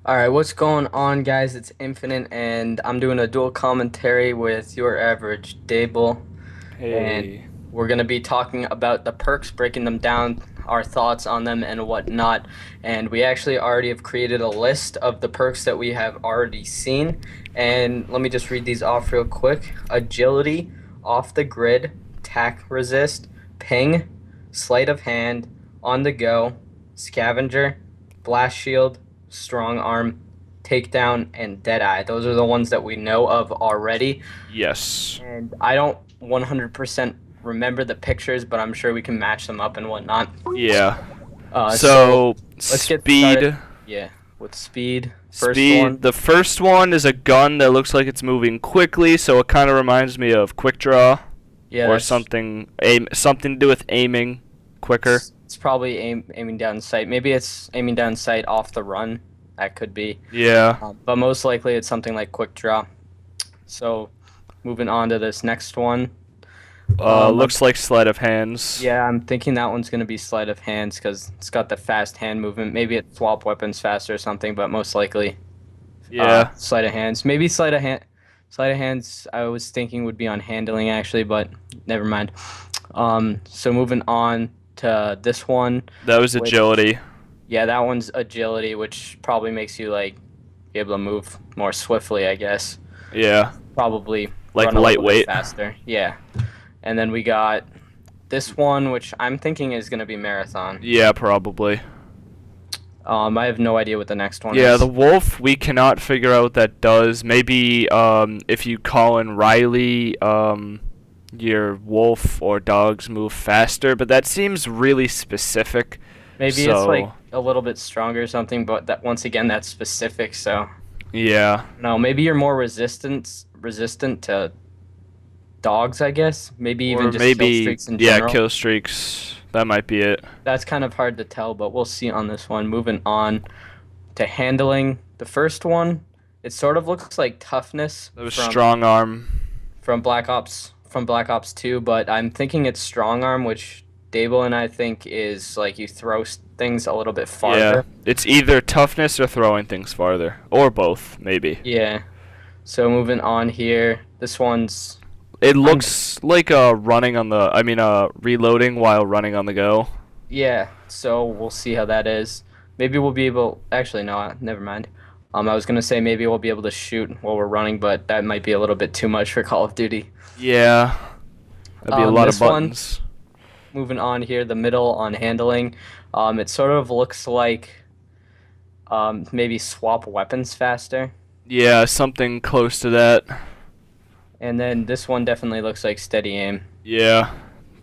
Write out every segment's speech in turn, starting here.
All right, what's going on, guys? It's Infinite, and I'm doing a dual commentary with your average Dable, and Hey. we're gonna be talking about the perks, breaking them down, our thoughts on them, and whatnot. And we actually already have created a list of the perks that we have already seen. And let me just read these off real quick: Agility, Off the Grid, Tack Resist, Ping, Sleight of Hand, On the Go, Scavenger, Blast Shield, Strong Arm, Takedown, and Deadeye. Those are the ones that we know of already. Yes. And I don't 100% remember the pictures, but I'm sure we can match them up and whatnot. Yeah. So So, let's get started. speed. Yeah, with speed. First Speed. one. The first one is a gun that looks like it's moving quickly, so it kind of reminds me of Quick Draw Yeah, or that's something to do with aiming quicker. it's probably aiming down sight. Maybe it's aiming down sight off the run. That could be. Yeah. But most likely it's something like quick draw. So moving on to this next one. I'm Looks like sleight of hands. Yeah, I'm thinking that one's gonna be sleight of hands because it's got the fast hand movement. Maybe it swap weapons faster or something, but most likely, Yeah. sleight of hands. Maybe sleight of hand. Sleight of hands. I was thinking would be on handling actually, but never mind. So moving on to this one, That was which agility. yeah, that one's agility, which probably makes you like be able to move more swiftly, I guess. Yeah. Probably Like run a little bit lightweight. faster. Yeah. And then we got this one, which I'm thinking is going to be marathon. Yeah, probably. I have no idea what the next one Yeah, is. the wolf we cannot figure out what that does. Maybe if you call in Riley, your wolf or dogs move faster, but that seems really specific. Maybe it's like So, a little bit stronger or something, but that once again that's specific. So yeah. no, maybe you're more resistant to dogs, I guess. Maybe even Or just kill maybe, streaks in yeah, general. kill streaks. That might be it. That's kind of hard to tell, but we'll see on this one. Moving on to handling. The first one, it sort of looks like toughness That was from strong arm. Black Ops 2, but I'm thinking it's strong arm, which Dable and I think is like you throw things a little bit Yeah. farther. It's either toughness or throwing things farther. Or both, maybe. Yeah. So moving on here, this one's It I'm looks like running on the, reloading while running on the go. yeah. So we'll see how that is. Maybe we'll be able. Actually, no, never mind. I was gonna say maybe we'll be able to shoot while we're running, but that might be a little bit too much for Call of Duty. Yeah. That'd be a lot of This one, buttons. moving on here, the middle on handling. It sort of looks like maybe swap weapons faster. Yeah, something close to that. And then this one definitely looks like steady aim. Yeah.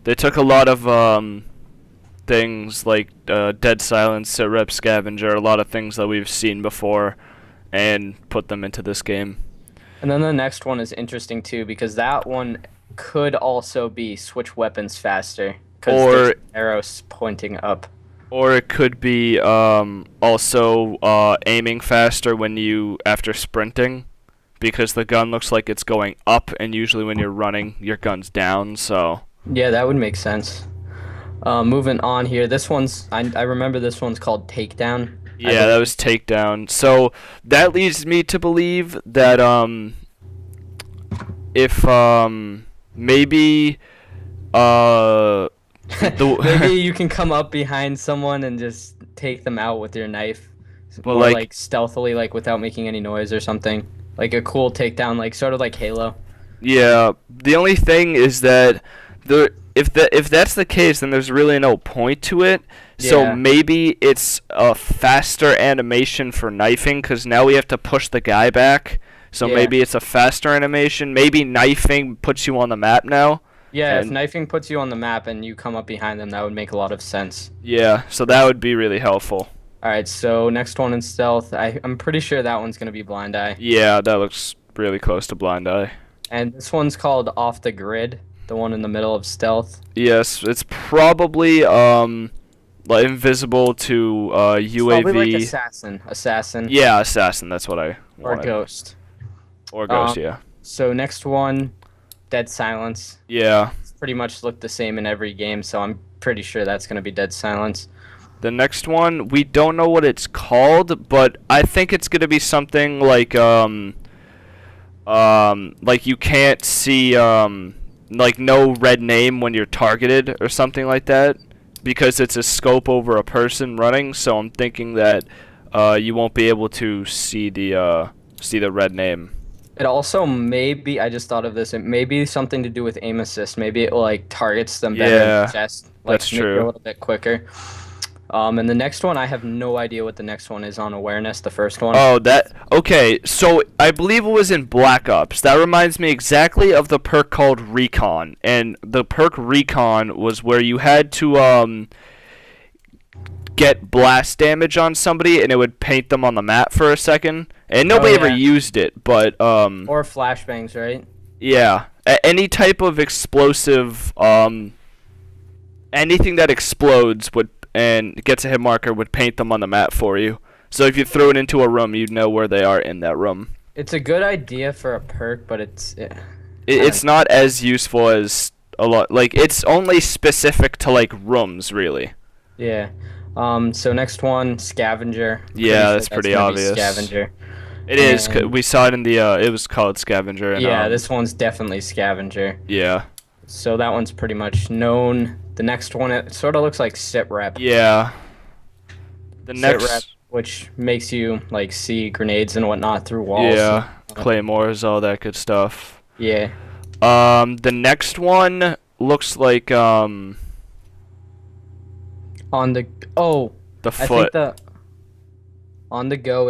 They took a lot of things like Dead Silence, Sit Rep Scavenger, a lot of things that we've seen before, and put them into this game. And then the next one is interesting too because that one could also be switch weapons faster because there's Or arrows pointing up. or it could be also aiming faster when you after sprinting, because the gun looks like it's going up, and usually when you're running, your gun's down. So Yeah, that would make sense. Moving on here, this one's I remember this one's called Takedown. I yeah, that believe. was takedown. So that leads me to believe that if maybe uh Maybe the you can come up behind someone and just take them out with your knife, well, more like, like stealthily, like without making any noise or something. Like a cool takedown, like sort of like Halo. yeah, the only thing is that the if that's the case, then there's really no point to it. So Yeah, maybe it's a faster animation for knifing, because now we have to push the guy back. So yeah, maybe it's a faster animation. Maybe knifing puts you on the map now. yeah. If And knifing puts you on the map and you come up behind them, that would make a lot of sense. yeah, so that would be really helpful. All right, so next one in stealth. I'm pretty sure that one's gonna be Blind Eye, Yeah, that looks really close to blind eye. and this one's called Off the Grid, the one in the middle of stealth. Yes, it's probably like invisible to It's probably like UAV. assassin, Yeah, assassin. That's what I or wanted. ghost. Or Um, ghost. Yeah. so next one, Dead Silence. Yeah. It's pretty much look the same in every game, so I'm pretty sure that's gonna be Dead Silence. The next one, we don't know what it's called, but I think it's gonna be something like you can't see like no red name when you're targeted or something like that, because it's a scope over a person running. So I'm thinking that you won't be able to see the red name. It also may be, I just thought of this, it may be something to do with aim assist. Maybe it like targets them better in the Yeah, chest, like that's maybe a true. little bit quicker. And the next one, I have no idea what the next one is on awareness, the first one. Oh, that okay. So I believe it was in Black Ops. That reminds me exactly of the perk called Recon, and the perk Recon was where you had to get blast damage on somebody, and it would paint them on the map for a second. And nobody ever Yeah. used it, but Or flashbangs, right? yeah, any type of explosive, anything that explodes would and gets a hit marker would paint them on the map for you. So if you threw it into a room, you'd know where they are in that room. It's a good idea for a perk, but It's not as useful as a lot. Like it's only specific to like rooms, really. yeah. So next one, scavenger. Yeah, that's Pretty pretty sure gonna be obvious. Scavenger. It is. And- We saw it in the. It was called Scavenger. And, Yeah, this one's definitely scavenger. Yeah. So that one's pretty much known. The next one, it sort of looks like sit rep. Yeah. The Sit next. rep, which makes you like see grenades and whatnot through walls. Yeah. Claymores, all that good stuff. Yeah. The next one looks like On the the I foot. think the on the go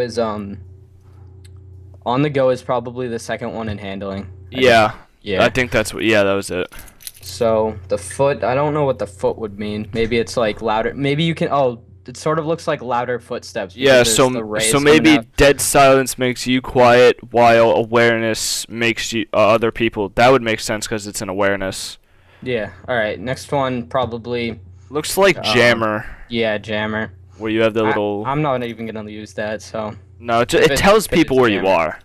is probably the second one in handling. Yeah. Yeah. I think that's what. Yeah, that was it. So the foot, I don't know what the foot would mean. Maybe it's like louder. Maybe you can. Oh, it sort of looks like louder footsteps. because Yeah. there's So the rays so coming maybe out. dead silence makes you quiet, while awareness makes you other people. That would make sense because it's an awareness. Yeah. All right. Next one probably. Looks like jammer, Yeah, jammer. where you have the little. I'm not even gonna use that. So No, if it tells if people it's where you jammer. are.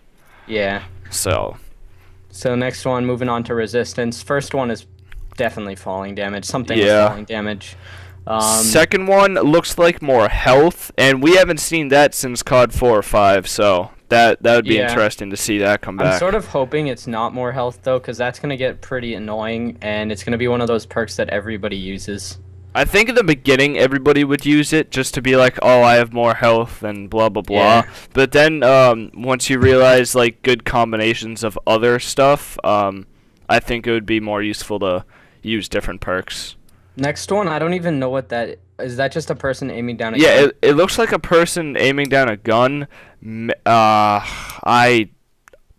Yeah. So. So next one, moving on to resistance. First one is definitely falling damage. Something with Yeah. falling damage. Second one looks like more health, and we haven't seen that since COD 4 or 5, so that would be Yeah. interesting to see that come I'm back. sort of hoping it's not more health though, because that's gonna get pretty annoying, and it's gonna be one of those perks that everybody uses. I think in the beginning everybody would use it just to be like, oh, I have more health and blah blah blah. Yeah. But then once you realize like good combinations of other stuff, I think it would be more useful to use different perks. Next one, I don't even know what that is. That just a person aiming down a Yeah, gun? it looks like a person aiming down a gun.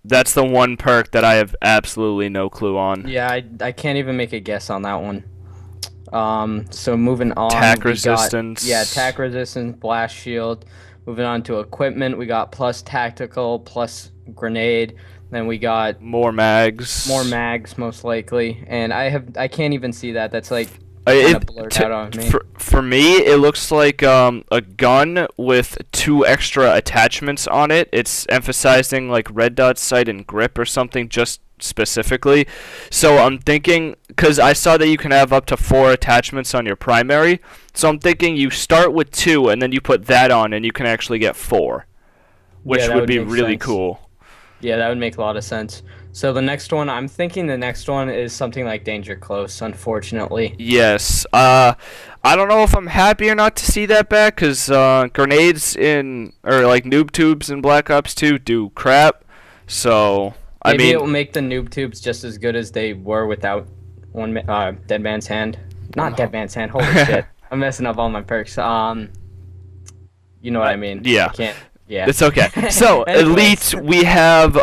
That's the one perk that I have absolutely no clue on. Yeah, I can't even make a guess on that one. So moving on. Attack we got- resistance. Yeah, attack resistance, blast shield. Moving on to equipment, we got plus tactical, plus grenade. Then we got More mags. more mags, most likely. And I can't even see that. That's like It- kinda blurred out on me. For me, it looks like a gun with 2 extra attachments on it. It's emphasizing like red dot sight and grip or something just specifically. So I'm thinking, because I saw that you can have up to 4 attachments on your primary, so I'm thinking you start with 2 and then you put that on and you can actually get 4, which Yeah, that would would be make really sense. cool. Yeah, that would make a lot of sense. So the next one, I'm thinking the next one is something like Danger Close, unfortunately. Yes. I don't know if I'm happy or not to see that back, because grenades or like noob tubes in Black Ops 2 do crap. So, Maybe I it will mean, make the noob tubes just as good as they were without Dead Man's Hand. Not Dead Man's Hand, holy shit. I'm messing up all my perks. You know what I mean. yeah. I can't, yeah. it's okay. So, Anyways. Elite, we have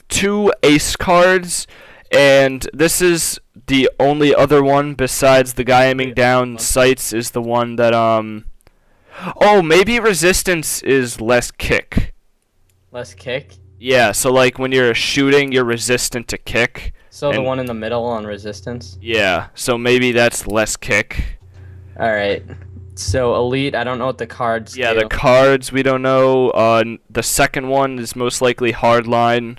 2 ace cards, and this is the only other one besides the guy aiming down sights is the one that, oh, maybe resistance is less kick. Less kick. Yeah, so like when you're shooting, you're resistant to kick. So the And- one in the middle on resistance. Yeah, so maybe that's less kick. All right. So Elite, I don't know what the cards Yeah, do. the cards, we don't know. The second one is most likely hardline.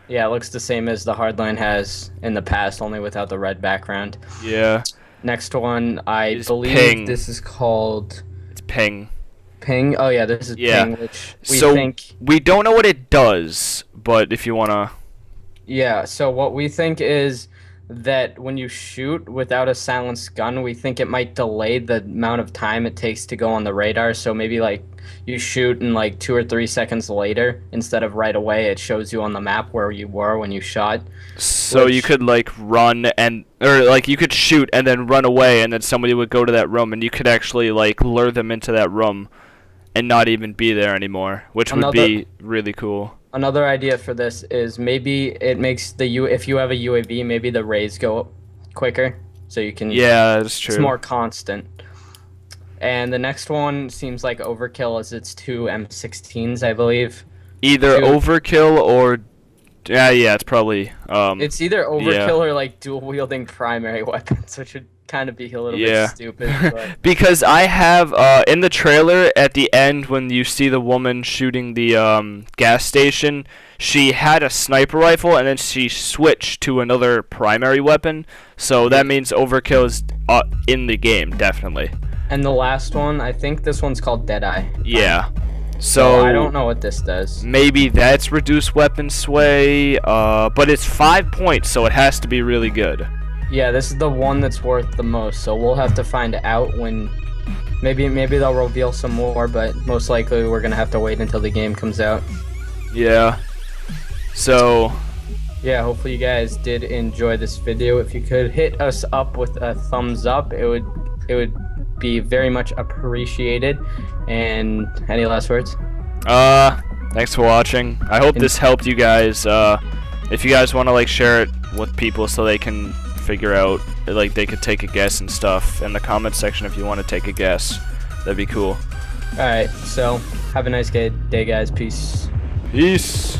Yeah, it looks the same as the Hardline has in the past, only without the red background. Yeah. Next one, I Is believe ping. this is called ping. Ping. Oh yeah, this is Yeah. ping, which we So think. we don't know what it does, but if you wanna, Yeah. So what we think is that when you shoot without a silenced gun, we think it might delay the amount of time it takes to go on the radar. So maybe like you shoot and like 2 or 3 seconds later, instead of right away, it shows you on the map where you were when you shot. so you Which could like run and or like you could shoot and then run away, and then somebody would go to that room, and you could actually like lure them into that room and not even be there anymore, which would another be really cool. another idea for this is maybe it makes the U if you have a UAV, maybe the rays go quicker, so you can. Yeah, that's It's true. more constant. And the next one seems like overkill as it's two M16s, I believe. Either Two. overkill or yeah, it's probably It's either overkill yeah. or like dual wielding primary weapons, which would kind of be a little Yeah. bit stupid. But Because I have in the trailer at the end when you see the woman shooting the gas station, she had a sniper rifle and then she switched to another primary weapon. So that means overkill is in the game, definitely. and the last one, I think this one's called Deadeye. Yeah. So So I don't know what this does. maybe that's reduced weapon sway, but it's 5 points, so it has to be really good. Yeah, this is the one that's worth the most. So we'll have to find out when. Maybe they'll reveal some more, but most likely we're gonna have to wait until the game comes out. Yeah. So Yeah, hopefully you guys did enjoy this video. If you could hit us up with a thumbs up, it would be very much appreciated. And any last words? thanks for watching. I hope this helped you guys. If you guys want to like share it with people so they can figure out, like they could take a guess and stuff in the comment section if you want to take a guess, that'd be cool. All right, so have a nice day, guys. Peace. Peace.